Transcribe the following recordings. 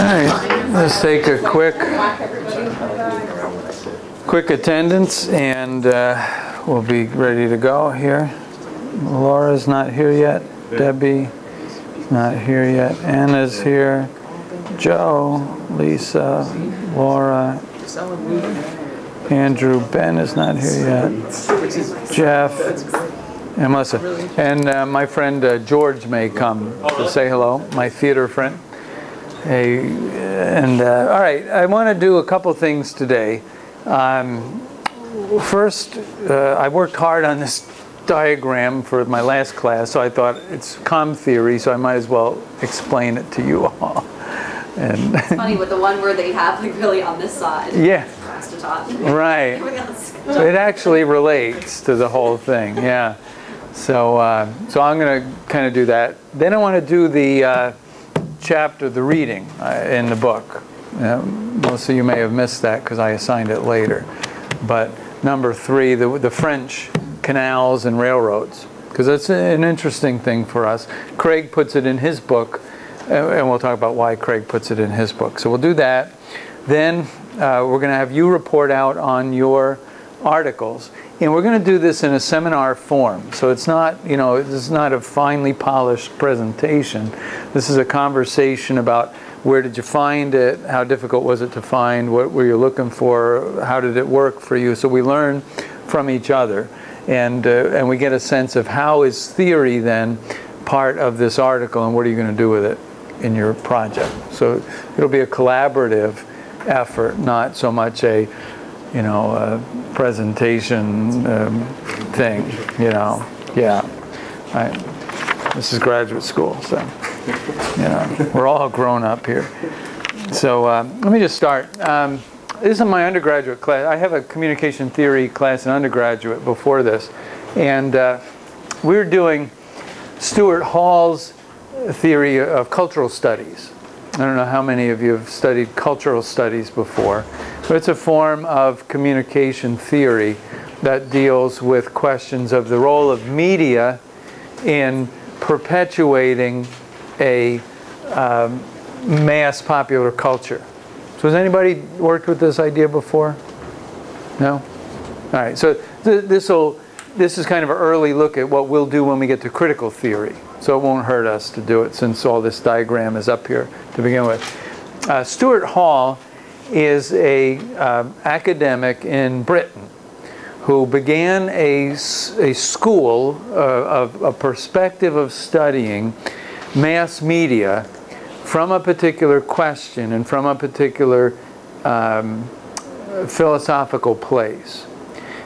right, let's take a quick attendance, and we'll be ready to go here. Laura's not here yet. Debbie not here yet. Anna's here. Joe, Lisa, Laura, Andrew, Ben is not here yet. Jeff, and Melissa. And my friend George may come to say hello, my theater friend. Hey, and all right, I want to do a couple things today. First, I worked hard on this diagram for my last class, so I thought it's comm theory, so I might as well explain it to you all. And it's funny with the one word that you have like really on this side. Yeah. To talk. Right. So it actually relates to the whole thing. Yeah. So so I'm going to kind of do that. Then I want to do the chapter, the reading in the book. Most of you may have missed that because I assigned it later. But number 3, the French canals and railroads, because that's an interesting thing for us. Craig puts it in his book, and we'll talk about why Craig puts it in his book. So we'll do that. Then we're going to have you report out on your articles, and we're going to do this in a seminar form. So it's not, this is not a finely polished presentation. This is a conversation about where did you find it, how difficult was it to find, what were you looking for, how did it work for you. So we learn from each other, and we get a sense of how is theory then part of this article, and what are you going to do with it in your project. So it'll be a collaborative effort, not so much a presentation thing, yeah. This is graduate school, so we're all grown up here. So let me just start. This is my undergraduate class. I have a communication theory class in undergraduate before this, and we're doing Stuart Hall's theory of cultural studies. I don't know how many of you have studied cultural studies before, but it's a form of communication theory that deals with questions of the role of media in perpetuating a mass popular culture. So has anybody worked with this idea before? No? All right, so this is kind of an early look at what we'll do when we get to critical theory. So it won't hurt us to do it since all this diagram is up here to begin with. Stuart Hall is a academic in Britain who began a school of a perspective of studying mass media from a particular question and from a particular philosophical place.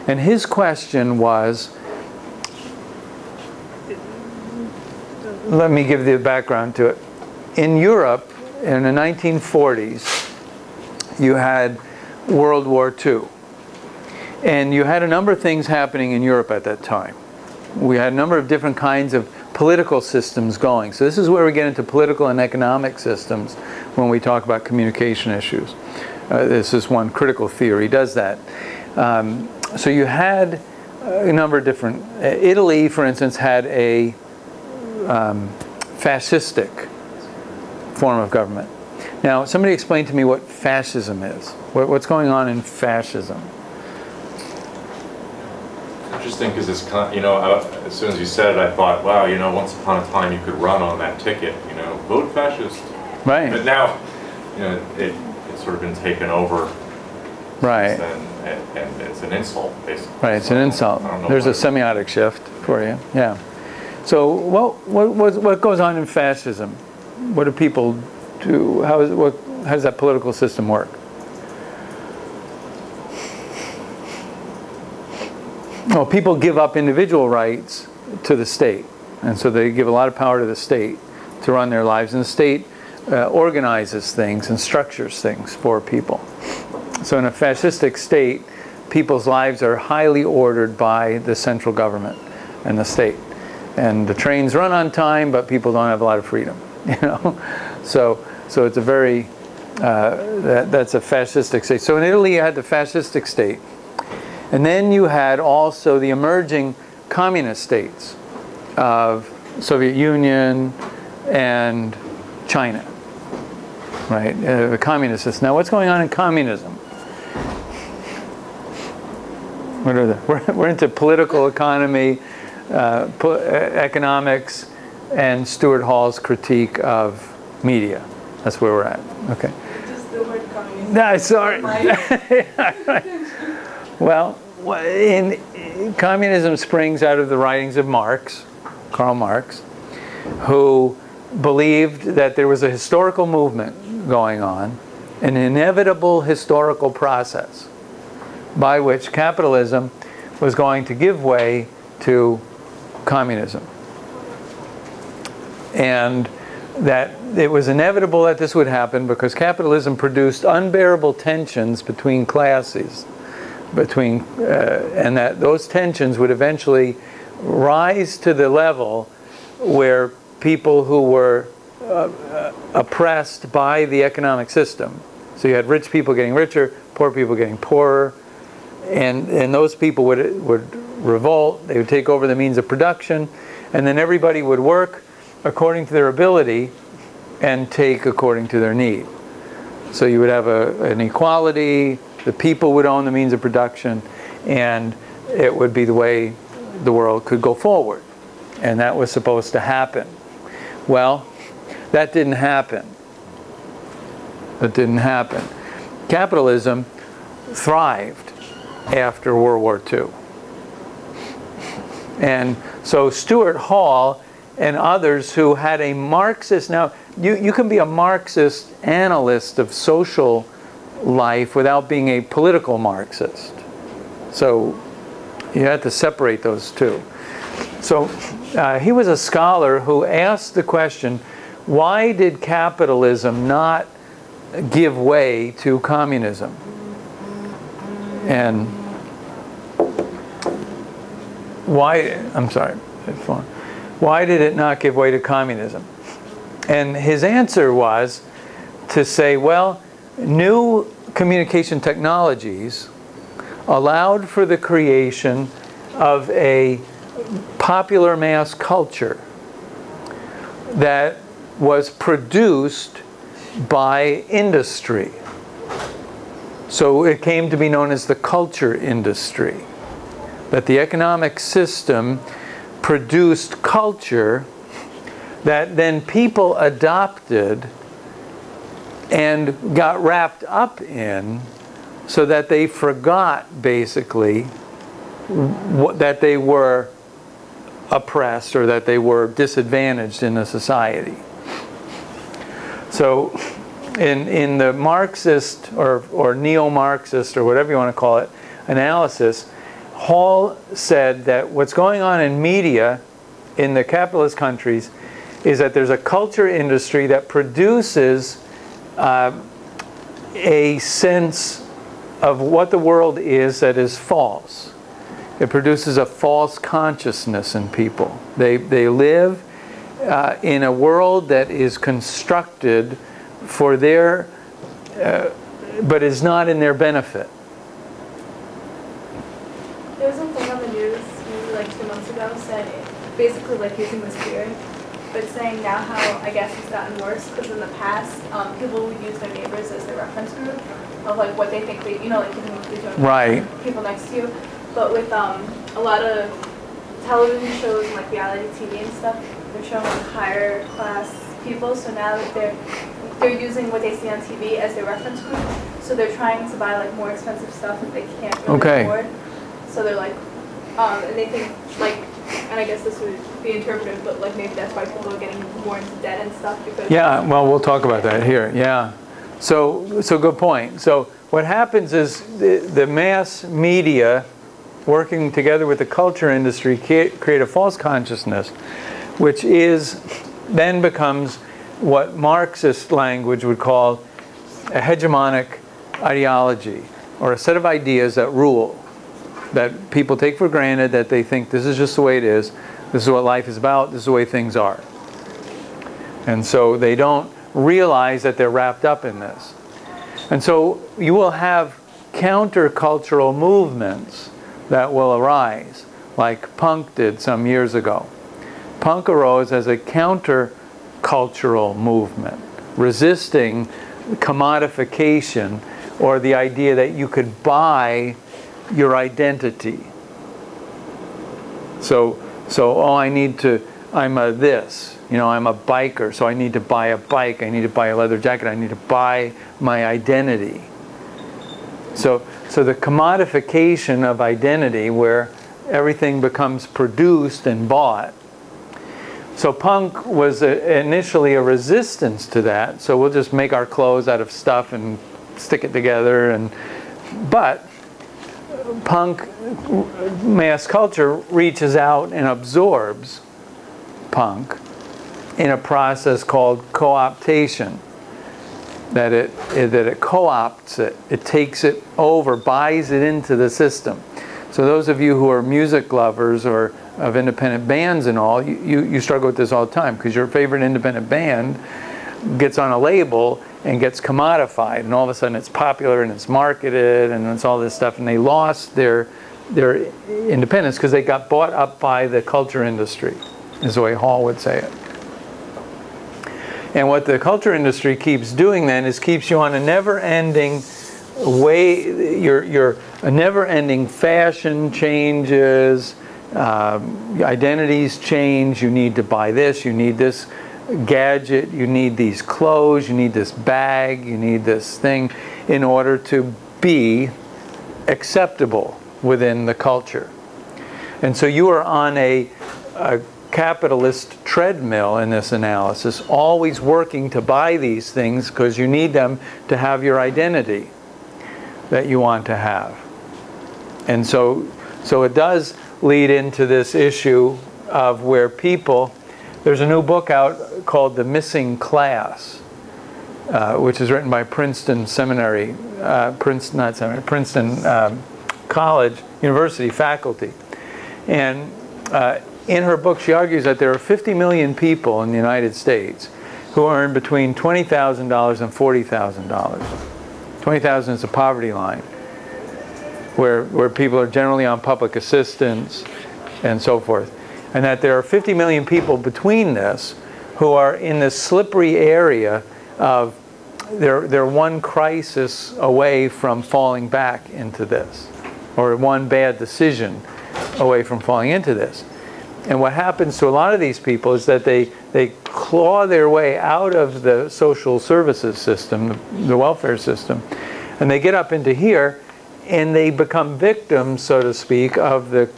And his question was, let me give the background to it. In Europe, in the 1940s, you had World War II. And you had a number of things happening in Europe at that time. We had a number of different kinds of political systems going. So this is where we get into political and economic systems when we talk about communication issues. This is one critical theory does that. So you had a number of different... Italy, for instance, had a fascistic form of government. Now, somebody explain to me what fascism is. What's going on in fascism? Interesting, because it's as soon as you said it, I thought, wow, once upon a time you could run on that ticket, vote fascist. Right. But now, it's sort of been taken over. Right. And it's an insult, basically. Right, it's an insult. There's a semiotic shift for you. Yeah. So what goes on in fascism? What do people do? How does that political system work? Well, people give up individual rights to the state. And so they give a lot of power to the state to run their lives. And the state organizes things and structures things for people. So in a fascistic state, people's lives are highly ordered by the central government and the state. And the trains run on time, but people don't have a lot of freedom. So it's a very that's a fascistic state. So in Italy, you had the fascistic state, and then you had also the emerging communist states of Soviet Union and China, right? The communist system. Now, what's going on in communism? What are the, we're into political economy, economics, and Stuart Hall's critique of media. That's where we're at. Okay. Just the word communism. No, sorry. Well, communism springs out of the writings of Marx, Karl Marx, who believed that there was a historical movement going on, an inevitable historical process by which capitalism was going to give way to communism. And that it was inevitable that this would happen because capitalism produced unbearable tensions between classes, and that those tensions would eventually rise to the level where people who were oppressed by the economic system. So you had rich people getting richer, poor people getting poorer, and those people would revolt. They would take over the means of production, and then everybody would work according to their ability and take according to their need. So you would have an equality, the people would own the means of production, and it would be the way the world could go forward. And that was supposed to happen. Well, that didn't happen. That didn't happen. Capitalism thrived after World War II. And so Stuart Hall and others who had a Marxist, now you can be a Marxist analyst of social life without being a political Marxist. So you have to separate those two. So he was a scholar who asked the question, why did capitalism not give way to communism? And why did it not give way to communism? And his answer was to say, well, new communication technologies allowed for the creation of a popular mass culture that was produced by industry. So it came to be known as the culture industry. That the economic system produced culture that then people adopted and got wrapped up in, so that they forgot basically that they were oppressed or that they were disadvantaged in the society. So in the Marxist or neo-Marxist or whatever you want to call it analysis, Hall said that what's going on in media in the capitalist countries is that there's a culture industry that produces a sense of what the world is that is false. It produces a false consciousness in people. They live in a world that is constructed for their, but is not in their benefit. There was a thing on the news maybe like 2 months ago said basically like using this theory, but saying now how I guess it's gotten worse because in the past people would use their neighbors as their reference group of like what they think they, you know, like keeping what they're doing, right, people next to you. But with a lot of television shows and like reality TV and stuff, they're showing like higher class people. So now that they're using what they see on TV as their reference group. So they're trying to buy like more expensive stuff that they can't really afford. So they're like, and they think like, and I guess this would be interpreted, but like maybe that's why people are getting more into debt and stuff because. Yeah, well, we'll talk about that here. Yeah, so good point. So what happens is the mass media, working together with the culture industry, create a false consciousness, which then becomes what Marxist language would call a hegemonic ideology, or a set of ideas that rule, that people take for granted, that they think this is just the way it is, this is what life is about, this is the way things are. And so they don't realize that they're wrapped up in this. And so you will have countercultural movements that will arise, like punk did some years ago. Punk arose as a counter-cultural movement, resisting commodification, or the idea that you could buy your identity. So oh, I'm a this, you know, I'm a biker, so I need to buy a bike, I need to buy a leather jacket, I need to buy my identity. So the commodification of identity, where everything becomes produced and bought. So punk was initially a resistance to that. So we'll just make our clothes out of stuff and stick it together. But punk mass culture reaches out and absorbs punk in a process called co-optation. That it co-opts it. It takes it over, buys it into the system. So those of you who are music lovers or of independent bands and all, you struggle with this all the time, because your favorite independent band gets on a label and gets commodified, and all of a sudden it's popular and it's marketed and it's all this stuff, and they lost their independence because they got bought up by the culture industry, is the way Hall would say it. And what the culture industry keeps doing then is keeps you on a never-ending way, your never-ending fashion changes, identities change, you need to buy this, you need this gadget, you need these clothes, you need this bag, you need this thing in order to be acceptable within the culture. And so you are on a capitalist treadmill in this analysis, always working to buy these things because you need them to have your identity that you want to have. And so it does lead into this issue of where people, there's a new book out called The Missing Class, which is written by Princeton Seminary, Princeton College, University faculty. And in her book, she argues that there are 50 million people in the United States who earn between $20,000 and $40,000. $20,000 is a poverty line, where people are generally on public assistance and so forth. And that there are 50 million people between this who are in this slippery area of they're one crisis away from falling back into this, or one bad decision away from falling into this. And what happens to a lot of these people is that they claw their way out of the social services system, the welfare system, and they get up into here, and they become victims, so to speak, of the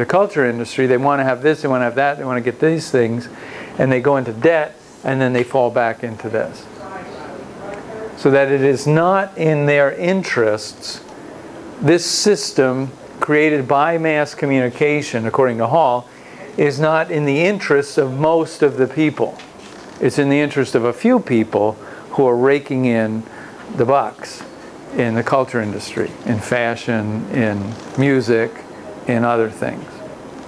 culture industry. They want to have this, they want to have that, they want to get these things, and they go into debt, and then they fall back into this. So that it is not in their interests, this system created by mass communication, according to Hall, is not in the interests of most of the people. It's in the interest of a few people who are raking in the bucks in the culture industry, in fashion, in music, in other things.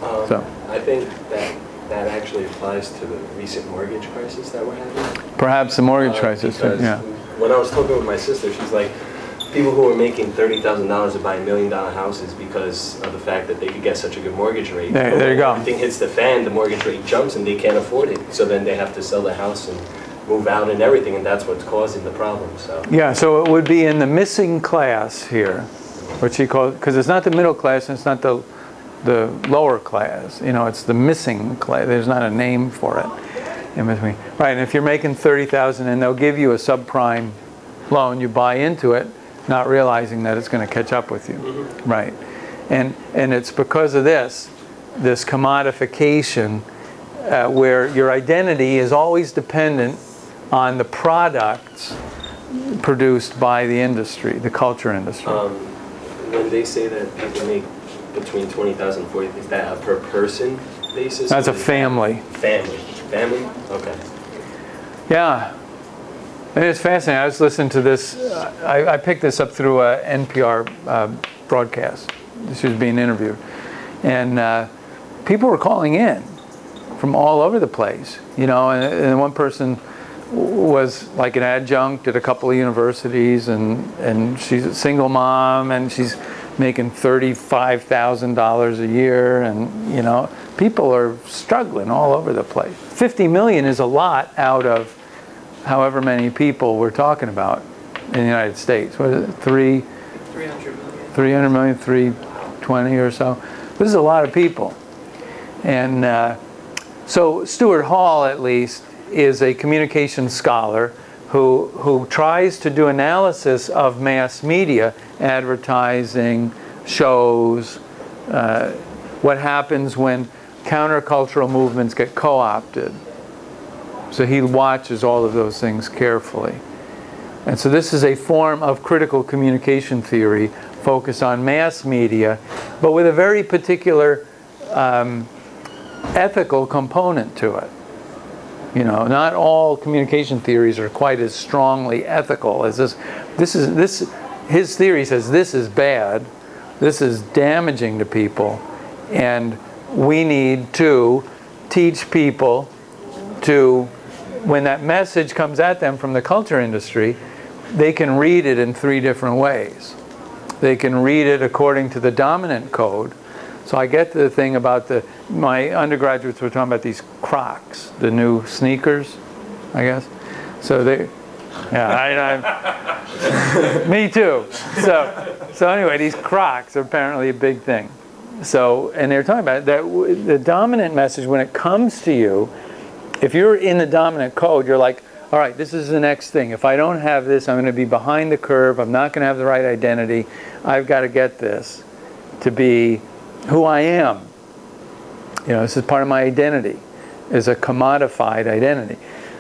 I think that actually applies to the recent mortgage crisis that we're having. Perhaps the mortgage crisis, yeah. When I was talking with my sister, she's like, people who are making $30,000 to buy $1 million houses because of the fact that they could get such a good mortgage rate. There you go. Everything hits the fan, the mortgage rate jumps, and they can't afford it. So then they have to sell the house and move out and everything, and that's what's causing the problem. So yeah, so it would be in the missing class here, what she calls, because it's not the middle class and it's not the lower class. You know, it's the missing class. There's not a name for it in between. Right, and if you're making $30,000 and they'll give you a subprime loan, you buy into it, not realizing that it's going to catch up with you. Mm-hmm. Right. And it's because of this commodification where your identity is always dependent on the products produced by the industry, the culture industry. When they say that people make between $20,000 and $40,000, is that a per person basis? That's a family. Family? Okay. Yeah. And it's fascinating. I was listening to this. I picked this up through an NPR broadcast. She was being interviewed. And people were calling in from all over the place. You know, and one person was like an adjunct at a couple of universities, and she's a single mom, and she's making $35,000 a year, and you know, people are struggling all over the place. 50 million is a lot out of however many people we're talking about in the United States. What is it? 300 million, 320 or so. This is a lot of people. And so Stuart Hall, at least, is a communication scholar who tries to do analysis of mass media, advertising, shows, what happens when countercultural movements get co-opted. So he watches all of those things carefully. And so this is a form of critical communication theory focused on mass media, but with a very particular ethical component to it. You know, not all communication theories are quite as strongly ethical as this. His theory says this is bad, this is damaging to people, and we need to teach people to, when that message comes at them from the culture industry, they can read it in 3 different ways. They can read it according to the dominant code. So I get to the thing about my undergraduates were talking about these Crocs, the new sneakers, I guess. So they, yeah, me too. So anyway, these Crocs are apparently a big thing. So, and they're talking about that the dominant message when it comes to you, if you're in the dominant code, you're like, all right, this is the next thing. If I don't have this, I'm going to be behind the curve. I'm not going to have the right identity. I've got to get this to be who I am. You know, this is part of my identity, is a commodified identity.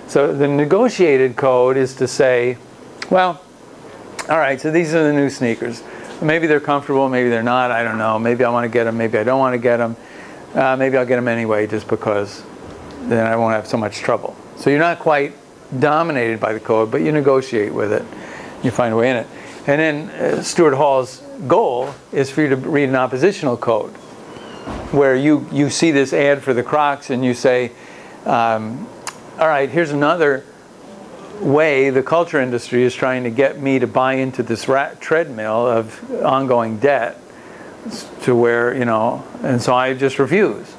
So the negotiated code is to say, well, all right, so these are the new sneakers. Maybe they're comfortable, maybe they're not, I don't know. Maybe I want to get them, maybe I don't want to get them. Maybe I'll get them anyway just because then I won't have so much trouble. So you're not quite dominated by the code, but you negotiate with it. You find a way in it. And then Stuart Hall's goal is for you to read an oppositional code where you see this ad for the Crocs and you say, all right, here's another way the culture industry is trying to get me to buy into this treadmill of ongoing debt to where, you know, and so I just refuse.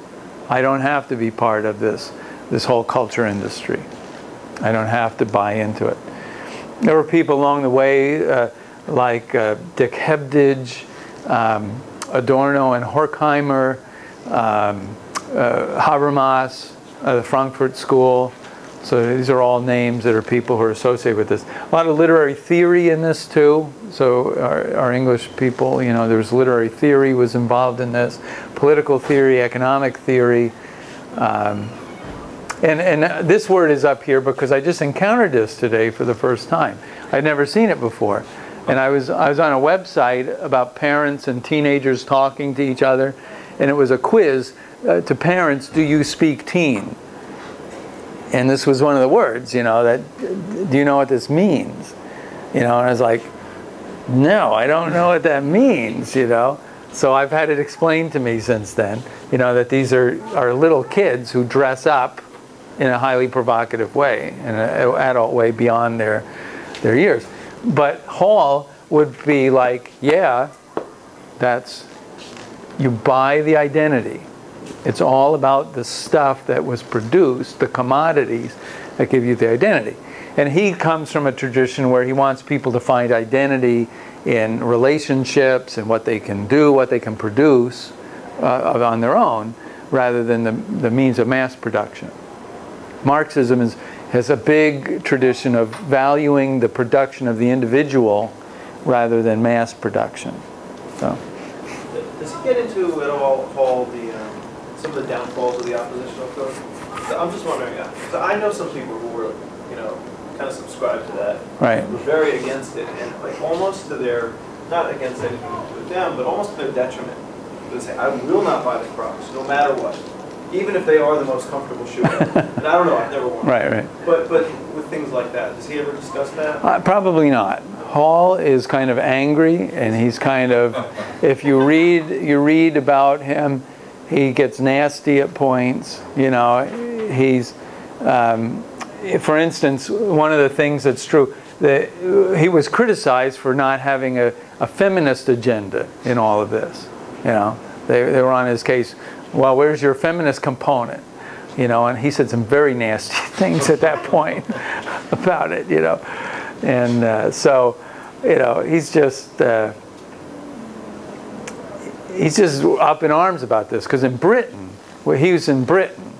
I don't have to be part of this whole culture industry. I don't have to buy into it. There were people along the way like Dick Hebdige, Adorno and Horkheimer, Habermas, the Frankfurt School. So these are all names that are people who are associated with this. A lot of literary theory in this too. So our English people, you know, there's literary theory was involved in this, political theory, economic theory. And this word is up here because I just encountered this today for the first time. I'd never seen it before. And I was on a website about parents and teenagers talking to each other. And it was a quiz to parents, do you speak teen? And this was one of the words, you know, that, do you know what this means? You know, and I was like, no, I don't know what that means, you know. So I've had it explained to me since then, you know, that these are little kids who dress up in a highly provocative way, in an adult way beyond their years. But Hall would be like, yeah, that's, you buy the identity. It's all about the stuff that was produced, the commodities that give you the identity. And he comes from a tradition where he wants people to find identity in relationships and what they can do, what they can produce on their own, rather than the means of mass production. Marxism has a big tradition of valuing the production of the individual rather than mass production. So. Does he get into at all some of the downfalls of the oppositional code? So I'm just wondering, so I know some people who were, you know, kind of subscribed to that. Right. Were very against it, and like almost to their, not against anything to do with them, but almost to their detriment. They say, I will not buy the Crocs, no matter what. Even if they are the most comfortable shoe. And I don't know, I've never worn them. Right. But with things like that, does he ever discuss that? Probably not. Hall is kind of angry, and he's kind of, if you read about him, he gets nasty at points. You know, he's, for instance, one of the things that's true, that he was criticized for not having a feminist agenda in all of this. You know, they were on his case. well, where's your feminist component? You know, and he said some very nasty things at that point about it, you know. And so, you know, he's just up in arms about this, because in Britain, well, he was in Britain,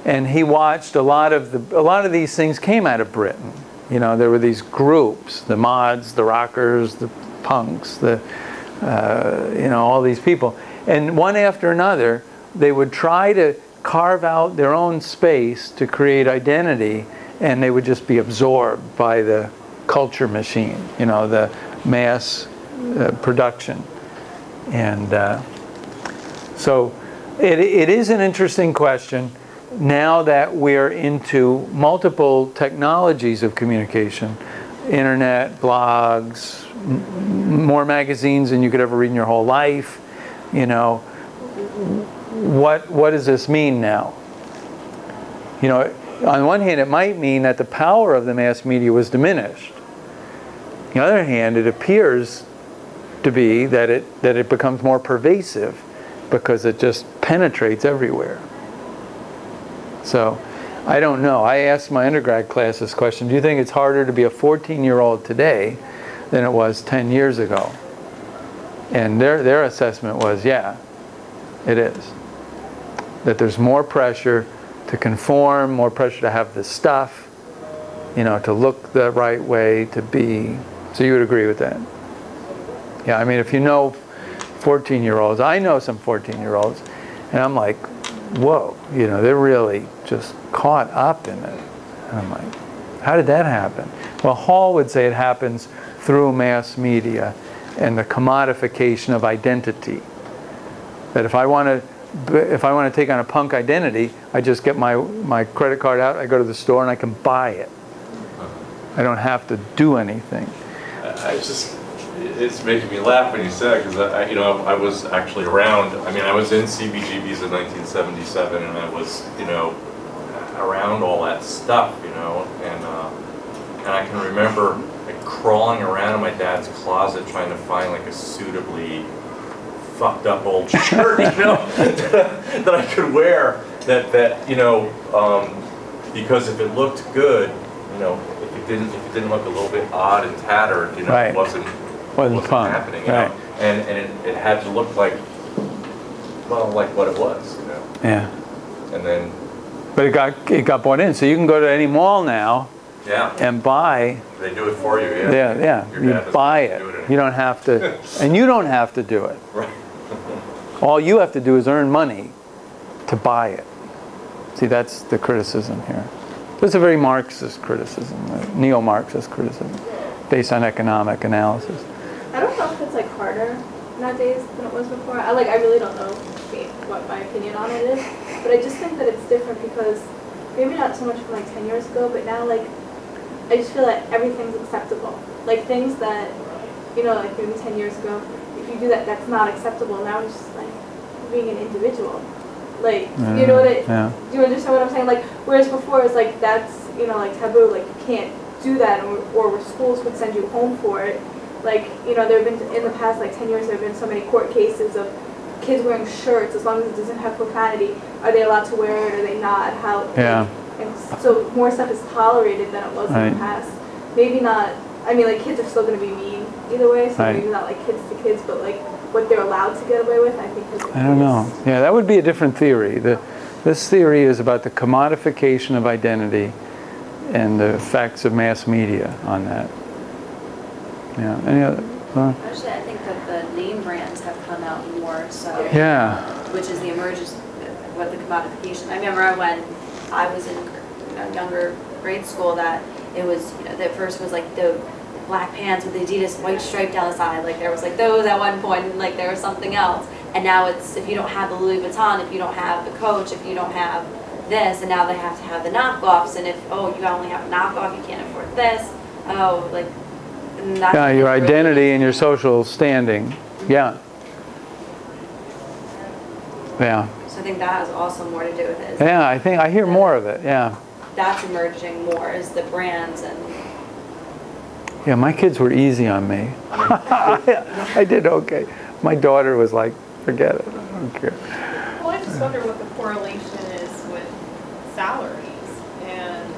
and he watched a lot of these things came out of Britain. You know, there were these groups, the mods, the rockers, the punks, the you know, all these people, and one after another, they would try to carve out their own space to create identity, and they would just be absorbed by the culture machine, you know, the mass production. And so it is an interesting question now that we're into multiple technologies of communication, internet, blogs, more magazines than you could ever read in your whole life, you know. What does this mean now? You know, on one hand, it might mean that the power of the mass media was diminished. On the other hand, it appears to be that it becomes more pervasive because it just penetrates everywhere. So, I don't know. I asked my undergrad class this question: do you think it's harder to be a 14-year-old today than it was 10 years ago? And their assessment was, yeah, it is. That there's more pressure to conform, more pressure to have the stuff, you know, to look the right way, to be. So you would agree with that? Yeah, I mean, if you know 14-year-olds, I know some 14-year-olds, and I'm like, whoa, you know, they're really just caught up in it. And I'm like, how did that happen? Well, Hall would say it happens through mass media and the commodification of identity. That if I want to take on a punk identity, I just get my credit card out, I go to the store, and I can buy it. I don't have to do anything. It's making me laugh when you say it, because you know, I was actually around. I mean, I was in CBGBs in 1977, and I was, you know, around all that stuff, you know, and I can remember like crawling around in my dad's closet trying to find like a suitably fucked up old shirt, you know, that I could wear. That you know, because if it looked good, you know, if it didn't look a little bit odd and tattered, you know, right. It wasn't fun. happening, you right. know, and it had to look like, well, like what it was, you know. Yeah. And then. But it got bought in, so you can go to any mall now. Yeah. And buy. They do it for you, yeah. Yeah, yeah. You buy it. You don't have to, and you don't have to do it. Right. All you have to do is earn money to buy it. See, that's the criticism here. It's a very Marxist criticism, neo-Marxist criticism, based on economic analysis. I don't know if it's like harder nowadays than it was before. I really don't know what my opinion on it is, but I just think that it's different because maybe not so much from like 10 years ago, but now like I just feel that everything's acceptable. Like things that, you know, like maybe 10 years ago, if you do that, that's not acceptable. Now it's just like being an individual. Like, you know what do you understand what I'm saying? Like, whereas before it's like that's, you know, like taboo, like you can't do that, or where schools would send you home for it. Like, you know, there have been, in the past like 10 years, there have been so many court cases of kids wearing shirts, as long as it doesn't have profanity. Are they allowed to wear it? Are they not? How? Yeah. Like, and so more stuff is tolerated than it was in the past. Maybe not. I mean, like kids are still going to be mean either way. So maybe not like kids to kids, but like what they're allowed to get away with. I think. I don't know. Yeah, that would be a different theory. This theory is about the commodification of identity and the effects of mass media on that. Yeah. Any other? Actually, I think that the name brands have come out more so. Yeah. Which is the emergence, what the commodification. I remember when I was in younger grade school that it was, you know, the first was like the black pants with the Adidas white stripe down the side. Like there was like those at one point, and like there was something else. And now it's, if you don't have the Louis Vuitton, if you don't have the Coach, if you don't have this, and now they have to have the knockoffs. And if, oh, you only have a knockoff, you can't afford this. Oh, like. Yeah, your identity and your social standing. Yeah. Yeah. So I think that has also more to do with it. Yeah, I think I hear more of it. Yeah. That's emerging more is the brands and. Yeah, my kids were easy on me. I did okay. My daughter was like, forget it. I don't care. Well, I just wonder what the correlation is with salaries and,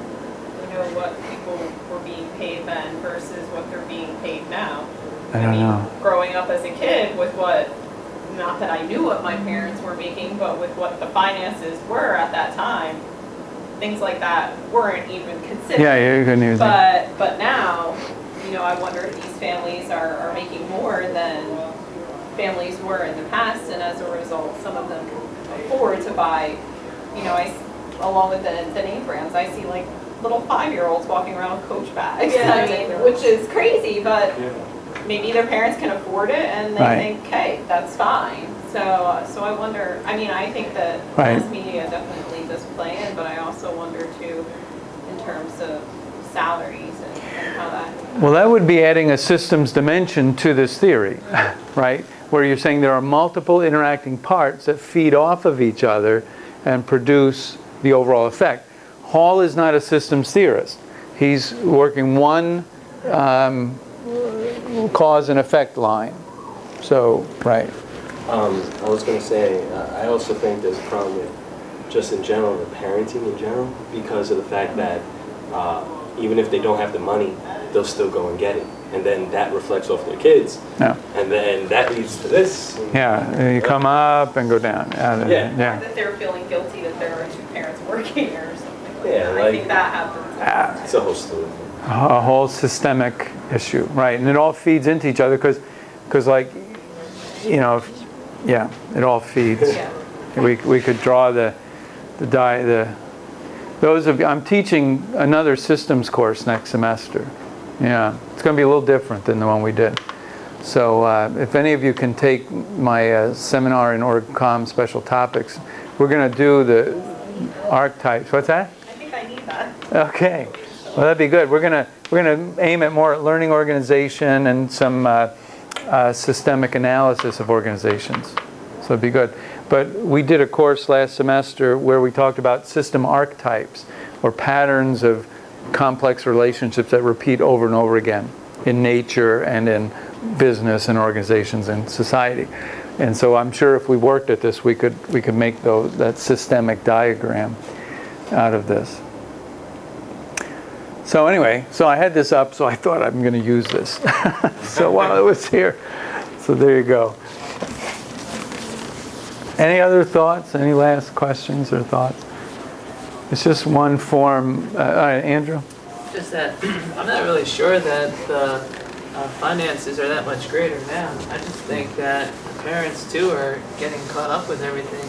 you know, what people were being paid then versus what they're being paid now. I don't know. Growing up as a kid with what, not that I knew what my parents were making, but with what the finances were at that time, things like that weren't even considered. Yeah, you couldn't even think. But now, you know, I wonder if these families are making more than families were in the past, and as a result, some of them can afford to buy, you know, along with the name brands, I see like little 5-year-olds walking around with Coach bags. Yeah, I mean, which is crazy, but maybe their parents can afford it, and they Right. think, hey, that's fine. So I wonder, I mean, I think that Right. mass media definitely does play in, but I also wonder too, in terms of salaries and how that. Well, that would be adding a systems dimension to this theory, right? Where you're saying there are multiple interacting parts that feed off of each other and produce the overall effect. Hall is not a systems theorist. He's working one cause and effect line. So, right. I was going to say, I also think there's a problem with just in general, the parenting in general, because of the fact that even if they don't have the money, they'll still go and get it. And then that reflects off their kids. Yeah. And then that leads to this. Yeah, you come up and go down. Yeah. Or Yeah. that they're feeling guilty that there are 2 parents working or something like Yeah, that. I like- think that happens. It's a whole story. A whole systemic issue, right? And it all feeds into each other because like, you know, yeah, it all feeds. Yeah. We could draw those of I'm teaching another systems course next semester. Yeah, it's going to be a little different than the one we did. So if any of you can take my seminar in comm special topics, we're going to do the archetypes. What's that? I think I need that. Okay, well that'd be good. We're gonna aim at more learning organization and some systemic analysis of organizations. So it'd be good. But we did a course last semester where we talked about system archetypes, or patterns of complex relationships that repeat over and over again in nature and in business and organizations and society. And so I'm sure if we worked at this, we could make that systemic diagram out of this. So anyway, so I had this up, so I thought I'm going to use this. So while it was here, so there you go. Any other thoughts? Any last questions or thoughts? It's just one form. All right, Andrew? Just that I'm not really sure that the finances are that much greater now. I just think that parents too are getting caught up with everything,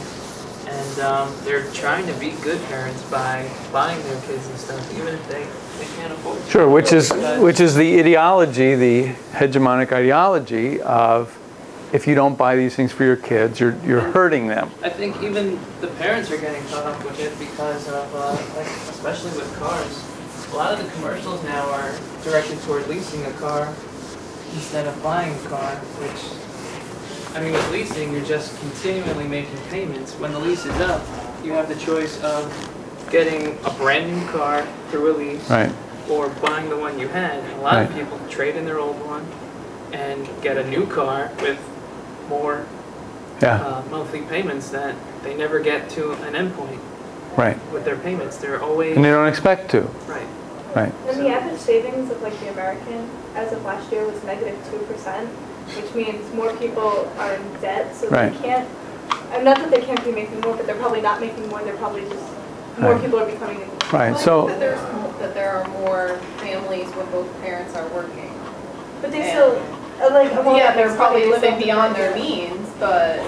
and they're trying to be good parents by buying their kids and stuff, even if they can't afford it. Sure, which is the ideology, the hegemonic ideology of if you don't buy these things for your kids, you're hurting them. I think even the parents are getting caught up with it because of, like, especially with cars. A lot of the commercials now are directed toward leasing a car instead of buying a car, which, I mean, with leasing, you're just continually making payments. When the lease is up, you have the choice of getting a brand new car through a lease, Right. or buying the one you had. And a lot of people trade in their old one and get a new car with more monthly payments that they never get to an endpoint. Right. With their payments, they're always And they don't expect to. right. Right. And the average savings of like the American as of last year was -2%, which means more people are in debt, so Right. they can't. Not that they can't be making more, but they're probably not making more. They're probably just more Right. people are becoming. Right. So that there are more families where both parents are working. But they still like. well, Yeah, they're it's probably funny, living so- beyond their means, but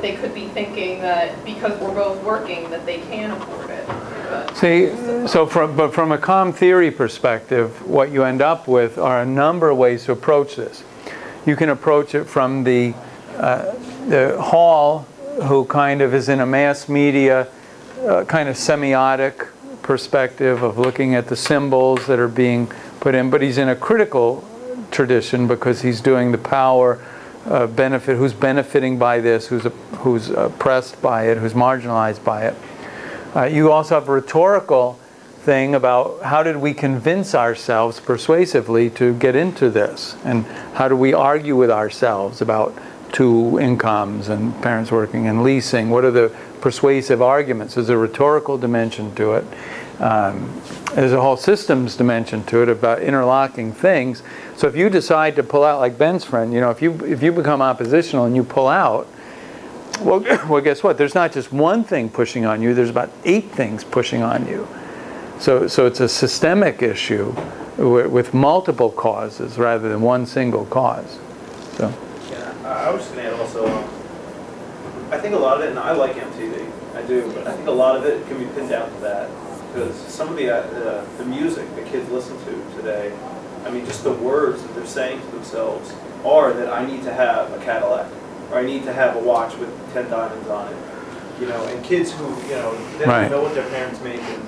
they could be thinking that because we're both working that they can afford it. But see, so from a comm theory perspective, what you end up with are a number of ways to approach this. You can approach it from the Hall, who kind of is in a mass media kind of semiotic perspective of looking at the symbols that are being put in, but he's in a critical tradition because he's doing the power benefit, who's benefiting by this, who's oppressed by it, who's marginalized by it. You also have a rhetorical thing about how did we convince ourselves persuasively to get into this, and how do we argue with ourselves about two incomes and parents working and leasing? What are the persuasive arguments? There's a rhetorical dimension to it. There's a whole systems dimension to it about interlocking things. So if you decide to pull out, like Ben's friend, you know, if you become oppositional and you pull out, well, guess what? There's not just one thing pushing on you. There's about 8 things pushing on you. So it's a systemic issue with multiple causes rather than one single cause. So. Yeah, I was just going to add also, I think a lot of it, and I like MTV, I do, but I think a lot of it can be pinned down to that. Because some of the music that kids listen to today, I mean, just the words that they're saying to themselves are that I need to have a Cadillac, or I need to have a watch with 10 diamonds on it. You know, and kids who, you know, they don't Right. know what their parents make, and